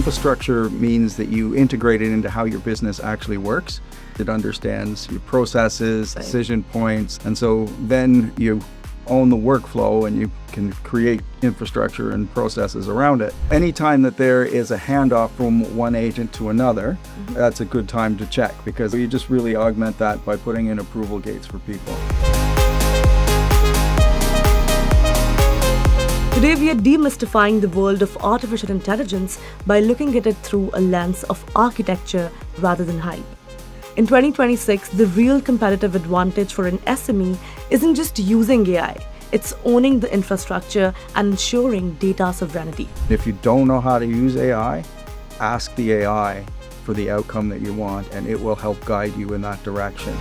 Infrastructure means that you integrate it into how your business actually works. It understands your processes, decision points, and so then you own the workflow and you can create infrastructure and processes around it. Anytime that there is a handoff from one agent to another, that's a good time to check, because you just really augment that by putting in approval gates for people. Today we are demystifying the world of artificial intelligence by looking at it through a lens of architecture rather than hype. In 2026, the real competitive advantage for an SME isn't just using AI, it's owning the infrastructure and ensuring data sovereignty. If you don't know how to use AI, ask the AI for the outcome that you want, and it will help guide you in that direction.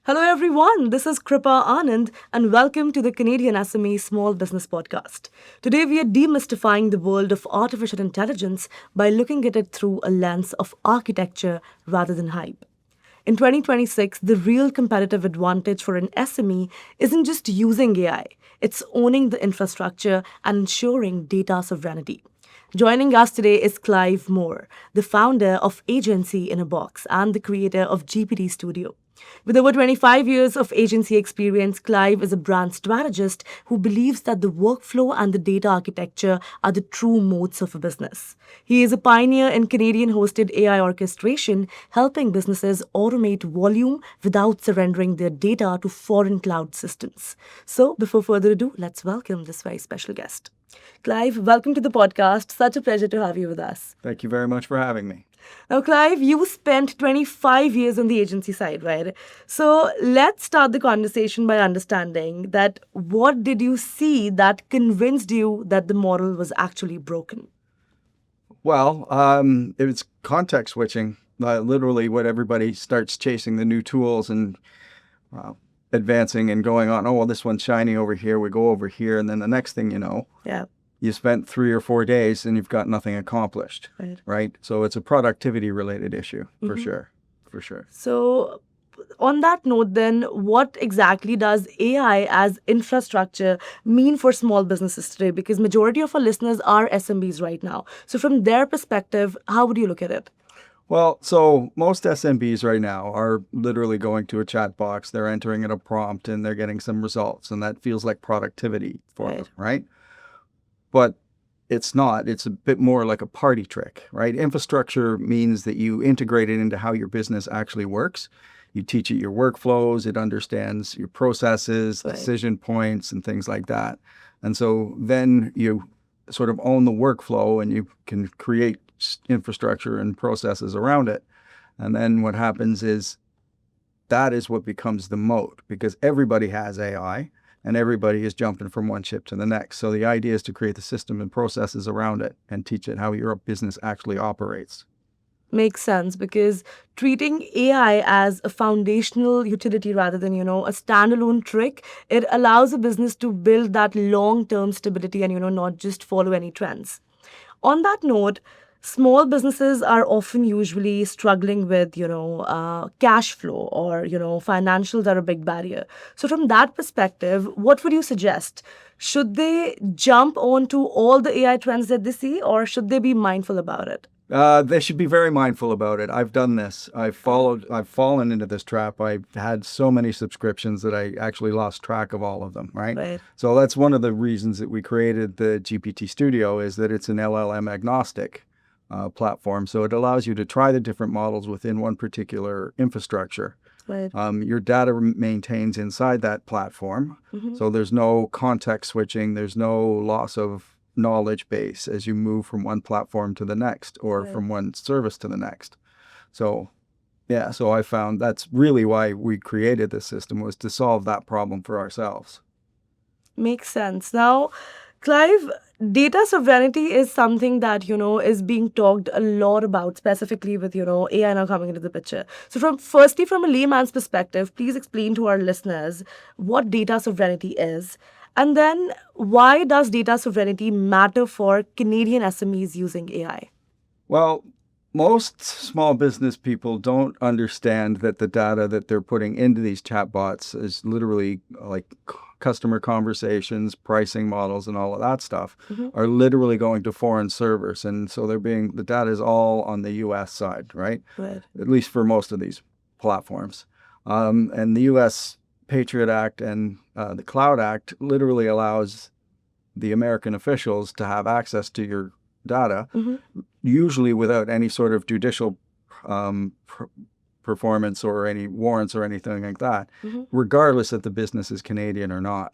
Hello everyone, this is Kripa Anand and welcome to the CanadianSME Small Business Podcast. Today we are demystifying the world of artificial intelligence by looking at it through a lens of architecture rather than hype. In 2026, the real competitive advantage for an SME isn't just using AI, it's owning the infrastructure and ensuring data sovereignty. Joining us today is Clive Moore, the founder of Agency in a Box and the creator of GPT Studio. With over 25 years of agency experience, Clive is a brand strategist who believes that the workflow and the data architecture are the true moats of a business. He is a pioneer in Canadian-hosted AI orchestration, helping businesses automate volume without surrendering their data to foreign cloud systems. So, before further ado, let's welcome this very special guest. Clive, welcome to the podcast. Such a pleasure to have you with us. Thank you very much for having me. Now, Clive, you spent 25 years on the agency side, right? So let's start the conversation by understanding that what did you see that convinced you that the model was actually broken? Well, it was context switching. Literally, what everybody starts chasing the new tools and advancing and going on. Oh, well, this one's shiny over here. We go over here, and then the next thing you know, you spent 3 or 4 days and you've got nothing accomplished, right? So it's a productivity related issue for sure. So on that note, then, what exactly does AI as infrastructure mean for small businesses today? Because majority of our listeners are SMBs right now. So from their perspective, how would you look at it? Well, so most SMBs right now are literally going to a chat box, they're entering in a prompt and they're getting some results, and that feels like productivity for them, right? But it's not. It's a bit more like a party trick, right? Infrastructure means that you integrate it into how your business actually works. You teach it your workflows, it understands your processes, decision points, and things like that. And so then you sort of own the workflow and you can create infrastructure and processes around it. And then what happens is that is what becomes the moat, because everybody has AI. And everybody is jumping from one ship to the next. So the idea is to create the system and processes around it and teach it how your business actually operates. Makes sense, because treating AI as a foundational utility rather than, a standalone trick, it allows a business to build that long-term stability and, not just follow any trends. On that note, small businesses are often usually struggling with, cash flow or, financials are a big barrier. So from that perspective, what would you suggest? Should they jump onto all the AI trends that they see, or should they be mindful about it? They should be very mindful about it. I've done this. I've fallen into this trap. I've had so many subscriptions that I actually lost track of all of them, right? So that's one of the reasons that we created the GPT Studio, is that it's an LLM agnostic platform. So it allows you to try the different models within one particular infrastructure. Your data maintains inside that platform. So there's no context switching. There's no loss of knowledge base as you move from one platform to the next or from one service to the next. So I found that's really why we created this system, was to solve that problem for ourselves. Makes sense. Now, Clive, data sovereignty is something that, is being talked a lot about, specifically with, AI now coming into the picture. So firstly, from a layman's perspective, please explain to our listeners what data sovereignty is. And then why does data sovereignty matter for Canadian SMEs using AI? Well, most small business people don't understand that the data that they're putting into these chatbots is literally like customer conversations, pricing models, and all of that stuff are literally going to foreign servers. And so the data is all on the US side, right? Right. At least for most of these platforms. And the US Patriot Act and the Cloud Act literally allows the American officials to have access to your data, usually without any sort of judicial performance or any warrants or anything like that, regardless if the business is Canadian or not.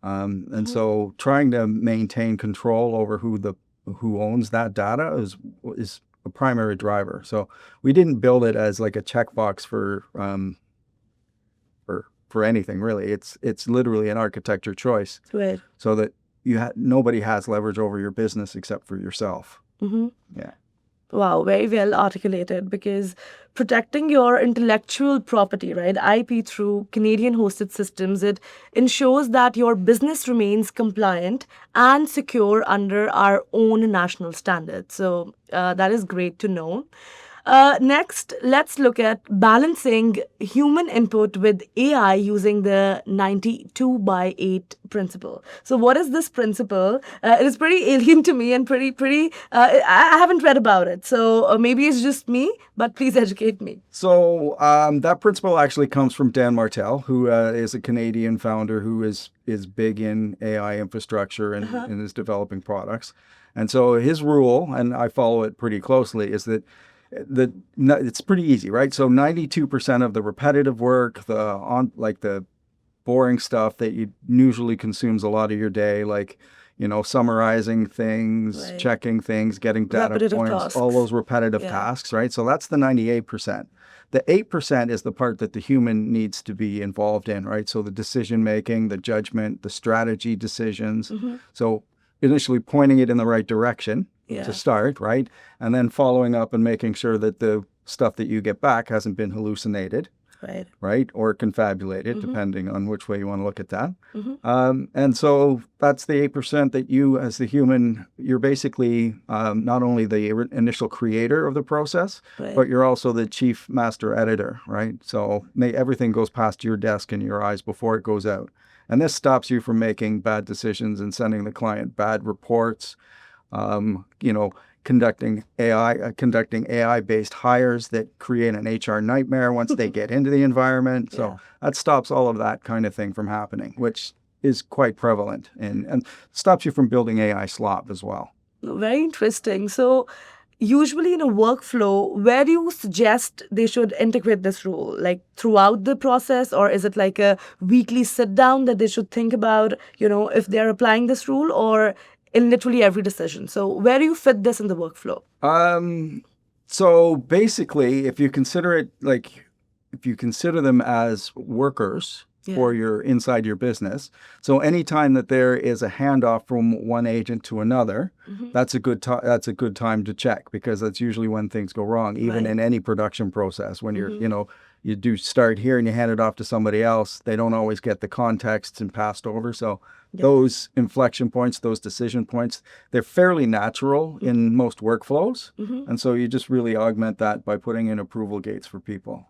And so trying to maintain control over who owns that data is a primary driver. So we didn't build it as like a checkbox for anything really. It's literally an architecture choice, Right. so that nobody has leverage over your business except for yourself. Yeah. Wow, very well articulated, because protecting your intellectual property, right, IP, through Canadian hosted systems, it ensures that your business remains compliant and secure under our own national standards. So that is great to know. Next, let's look at balancing human input with AI using the 92/8 principle. So, what is this principle? It is pretty alien to me and pretty. I haven't read about it, so maybe it's just me. But please educate me. So that principle actually comes from Dan Martel, who is a Canadian founder who is big in AI infrastructure and is developing products. And so his rule, and I follow it pretty closely, is that it's pretty easy, right? So 92% of the repetitive work, the boring stuff that usually consumes a lot of your day, like, summarizing things, Right. checking things, getting data Repetitive points, tasks. all those repetitive Yeah. tasks, right? So that's the 98%. The 8% is the part that the human needs to be involved in, right? So the decision making, the judgment, the strategy decisions. So initially pointing it in the right direction Yeah. to start, right? And then following up and making sure that the stuff that you get back hasn't been hallucinated, Right. right? Or confabulated, depending on which way you want to look at that. And so that's the 8% that you, as the human, you're basically not only the initial creator of the process, Right. but you're also the chief master editor, right? So everything goes past your desk and your eyes before it goes out. And this stops you from making bad decisions and sending the client bad reports, conducting AI-based hires that create an HR nightmare once they get into the environment. So that stops all of that kind of thing from happening, which is quite prevalent, and stops you from building AI slop as well. Very interesting. So, usually in a workflow, where do you suggest they should integrate this rule? Like throughout the process, or is it like a weekly sit down that they should think about, if they're applying this rule, or in literally every decision? So, where do you fit this in the workflow? So basically, if you consider them as workers for inside your business, so anytime that there is a handoff from one agent to another, that's a good time to check, because that's usually when things go wrong, even Right. in any production process. When you're, you do start here and you hand it off to somebody else, they don't always get the context and passed over. So those inflection points, those decision points, they're fairly natural in most workflows. And so you just really augment that by putting in approval gates for people.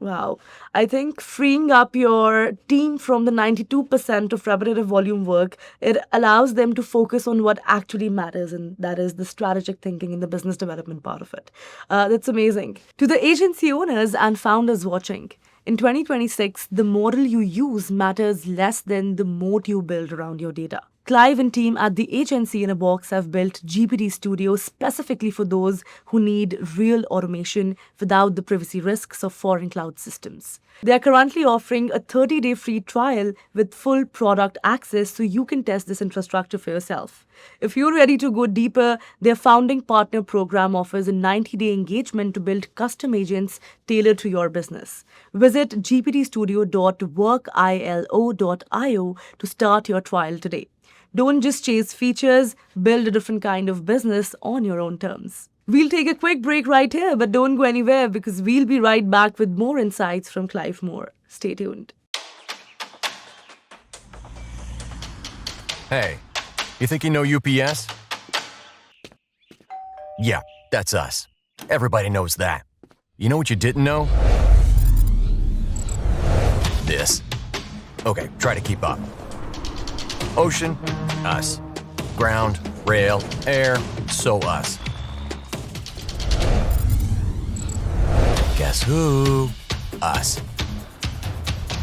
Wow. I think freeing up your team from the 92% of repetitive volume work, it allows them to focus on what actually matters, and that is the strategic thinking and the business development part of it. That's amazing. To the agency owners and founders watching, in 2026, the model you use matters less than the moat you build around your data. Clive and team at the agency in a box have built GPT Studio specifically for those who need real automation without the privacy risks of foreign cloud systems. They are currently offering a 30-day free trial with full product access so you can test this infrastructure for yourself. If you're ready to go deeper, their founding partner program offers a 90-day engagement to build custom agents tailored to your business. Visit gptstudio.workilo.io to start your trial today. Don't just chase features, build a different kind of business on your own terms. We'll take a quick break right here, but don't go anywhere because we'll be right back with more insights from Clive Moore. Stay tuned. Hey, you think you know UPS? Yeah, that's us. Everybody knows that. You know what you didn't know? This. Okay, try to keep up. Ocean, us. Ground, rail, air, so us. Guess who? Us.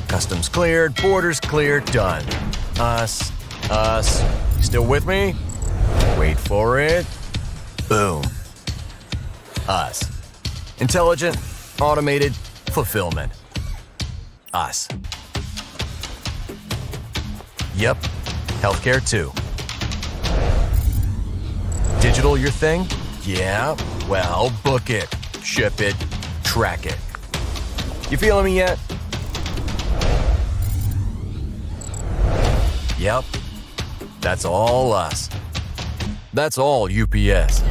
Customs cleared, borders cleared, done. Us. You still with me? Wait for it. Boom. Us. Intelligent, automated, fulfillment. Us. Yep. Healthcare too. Digital your thing? Yeah. Well, book it, ship it, track it. You feeling me yet? Yep. That's all us. That's all UPS.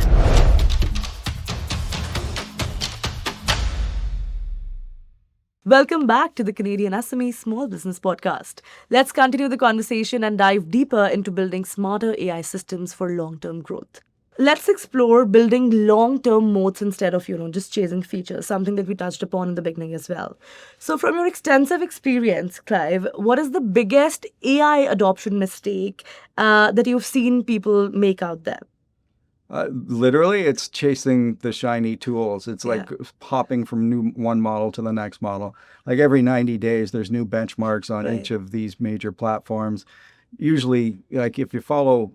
Welcome back to the Canadian SME Small Business Podcast. Let's continue the conversation and dive deeper into building smarter AI systems for long-term growth. Let's explore building long-term moats instead of, just chasing features, something that we touched upon in the beginning as well. So from your extensive experience, Clive, what is the biggest AI adoption mistake that you've seen people make out there? Literally, it's chasing the shiny tools. It's like hopping from one model to the next model. Like every 90 days, there's new benchmarks on each of these major platforms. Usually, like if you follow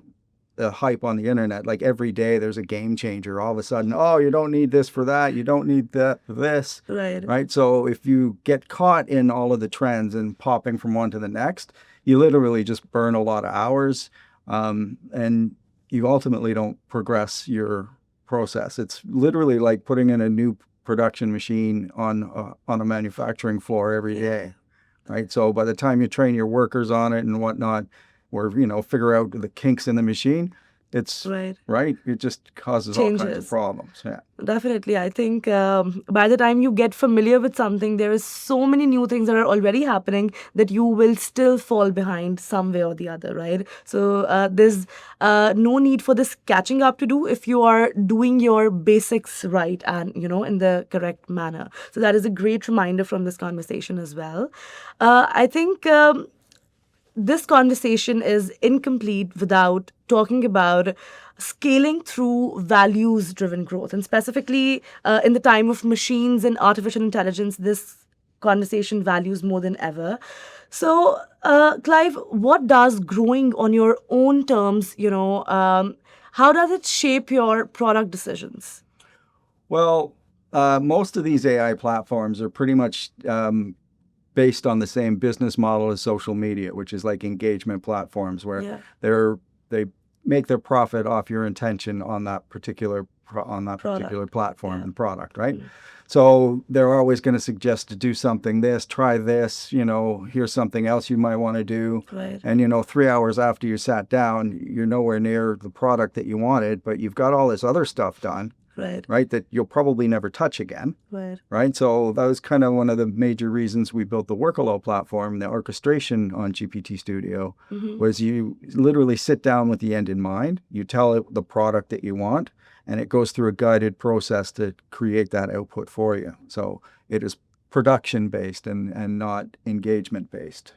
the hype on the internet, like every day there's a game changer. All of a sudden, oh, you don't need this for that. You don't need that for this. Right. So if you get caught in all of the trends and popping from one to the next, you literally just burn a lot of hours. And you ultimately don't progress your process. It's literally like putting in a new production machine on a manufacturing floor every day, right? So by the time you train your workers on it and whatnot, or figure out the kinks in the machine, it's right. It just causes all kinds of problems. Yeah, definitely. I think by the time you get familiar with something, there is so many new things that are already happening that you will still fall behind some way or the other, right? So there's no need for this catching up to do if you are doing your basics right and in the correct manner. So that is a great reminder from this conversation as well. I think. This conversation is incomplete without talking about scaling through values-driven growth. And specifically, in the time of machines and artificial intelligence, this conversation values more than ever. So, Clive, what does growing on your own terms, how does it shape your product decisions? Well, most of these AI platforms are pretty much based on the same business model as social media, which is like engagement platforms where they make their profit off your intention on that particular platform and product, right? So they're always going to suggest to do something, try this, here's something else you might want to do. And 3 hours after you sat down, you're nowhere near the product that you wanted, but you've got all this other stuff done. Right, that you'll probably never touch again. Right. So that was kind of one of the major reasons we built the Workalo platform. The orchestration on GPT Studio was you literally sit down with the end in mind. You tell it the product that you want, and it goes through a guided process to create that output for you. So it is production based and not engagement based.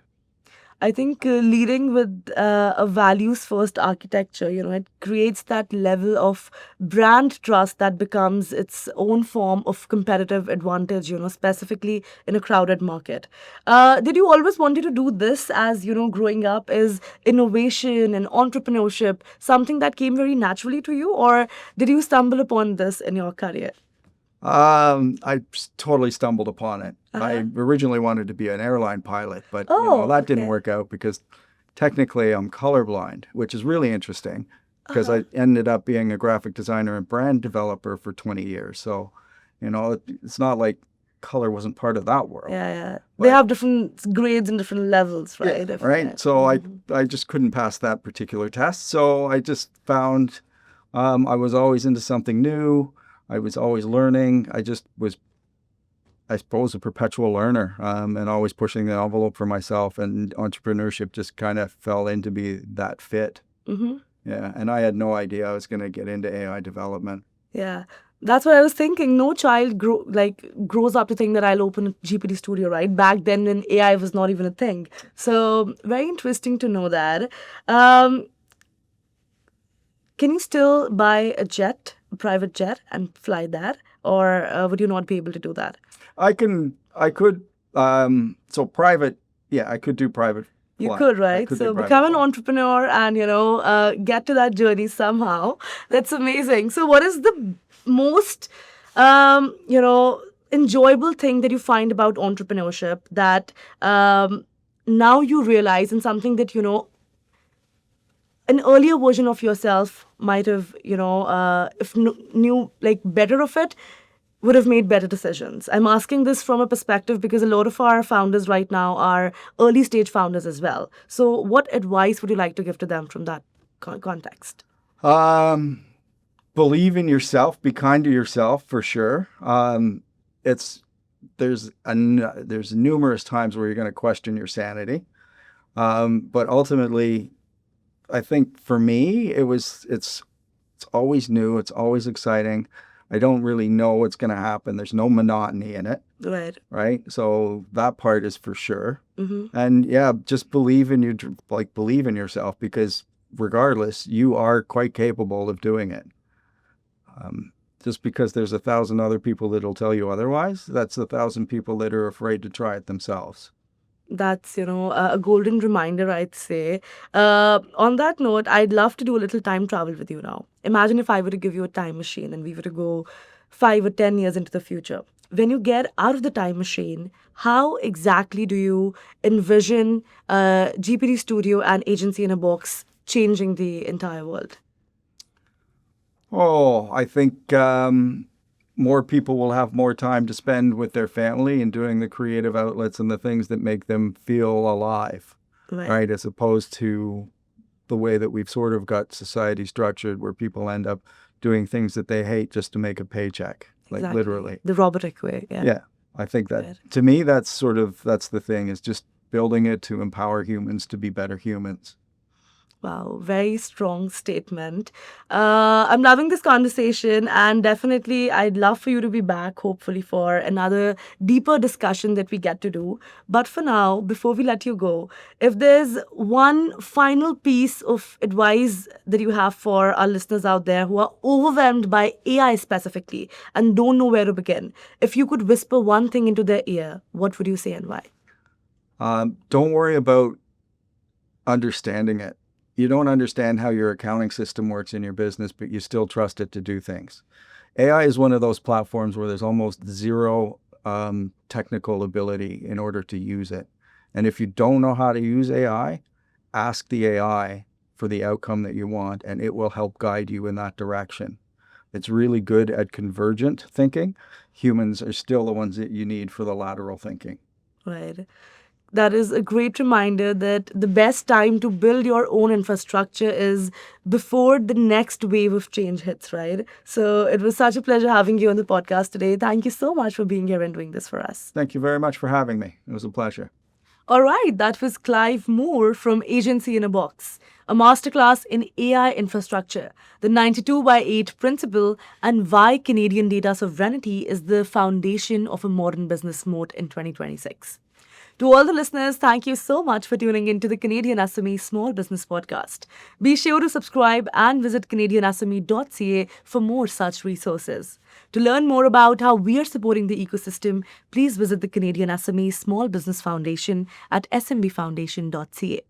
I think leading with a values-first architecture, it creates that level of brand trust that becomes its own form of competitive advantage, specifically in a crowded market. Did you always wanted to do this as, growing up? Is innovation and entrepreneurship something that came very naturally to you, or did you stumble upon this in your career? Totally stumbled upon it. I originally wanted to be an airline pilot, but that didn't work out because technically I'm colorblind, which is really interesting because I ended up being a graphic designer and brand developer for 20 years. So, it's not like color wasn't part of that world. Yeah. They have different grades and different levels, right? Yeah, right. So I just couldn't pass that particular test. So I just found I was always into something new. I was always learning. I just was, I suppose, a perpetual learner and always pushing the envelope for myself. And entrepreneurship just kind of fell into be that fit. Mm-hmm. Yeah. And I had no idea I was going to get into AI development. Yeah. That's what I was thinking. No child grows up to think that I'll open a GPT Studio, right? Back then when AI was not even a thing. So very interesting to know that. Can you still buy a private jet, and fly that? Or would you not be able to do that? I could, so private, I could do private. You could, right? So become an entrepreneur and, get to that journey somehow. That's amazing. So what is the most, enjoyable thing that you find about entrepreneurship that now you realize, and something that, an earlier version of yourself might have, if knew better of it, would have made better decisions? I'm asking this from a perspective because a lot of our founders right now are early stage founders as well. So what advice would you like to give to them from that context? Believe in yourself, be kind to yourself for sure. There's numerous times where you're going to question your sanity. But ultimately, I think for me, it's always new. It's always exciting. I don't really know what's going to happen. There's no monotony in it. Right. So that part is for sure. Mm-hmm. And just believe in yourself, because regardless, you are quite capable of doing it. Just because there's 1,000 other people that'll tell you otherwise, that's 1,000 people that are afraid to try it themselves. That's, a golden reminder, I'd say. On that note, I'd love to do a little time travel with you now. Imagine if I were to give you a time machine and we were to go 5 or 10 years into the future. When you get out of the time machine, how exactly do you envision GPT Studio and Agency in a Box changing the entire world? Oh, I think more people will have more time to spend with their family and doing the creative outlets and the things that make them feel alive, right? As opposed to the way that we've sort of got society structured, where people end up doing things that they hate just to make a paycheck, like literally. The robotic way, Yeah, I think that, to me, that's the thing, is just building it to empower humans to be better humans. Wow, very strong statement. I'm loving this conversation, and definitely I'd love for you to be back, hopefully, for another deeper discussion that we get to do. But for now, before we let you go, if there's one final piece of advice that you have for our listeners out there who are overwhelmed by AI specifically and don't know where to begin, if you could whisper one thing into their ear, what would you say and why? Don't worry about understanding it. You don't understand how your accounting system works in your business, but you still trust it to do things. AI is one of those platforms where there's almost zero technical ability in order to use it. And if you don't know how to use AI, ask the AI for the outcome that you want, and it will help guide you in that direction. It's really good at convergent thinking. Humans are still the ones that you need for the lateral thinking. Right. That is a great reminder that the best time to build your own infrastructure is before the next wave of change hits, right? So it was such a pleasure having you on the podcast today. Thank you so much for being here and doing this for us. Thank you very much for having me. It was a pleasure. All right, that was Clive Moore from Agency in a Box, a masterclass in AI infrastructure, the 92x8 principle, and why Canadian data sovereignty is the foundation of a modern business moat in 2026. To all the listeners, thank you so much for tuning in to the Canadian SME Small Business Podcast. Be sure to subscribe and visit CanadianSME.ca for more such resources. To learn more about how we are supporting the ecosystem, please visit the Canadian SME Small Business Foundation at smbfoundation.ca.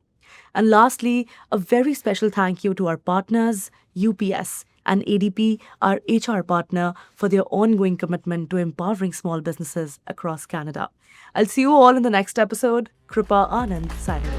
And lastly, a very special thank you to our partners, UPS and ADP, our HR partner, for their ongoing commitment to empowering small businesses across Canada. I'll see you all in the next episode. Kripa Anand signing off.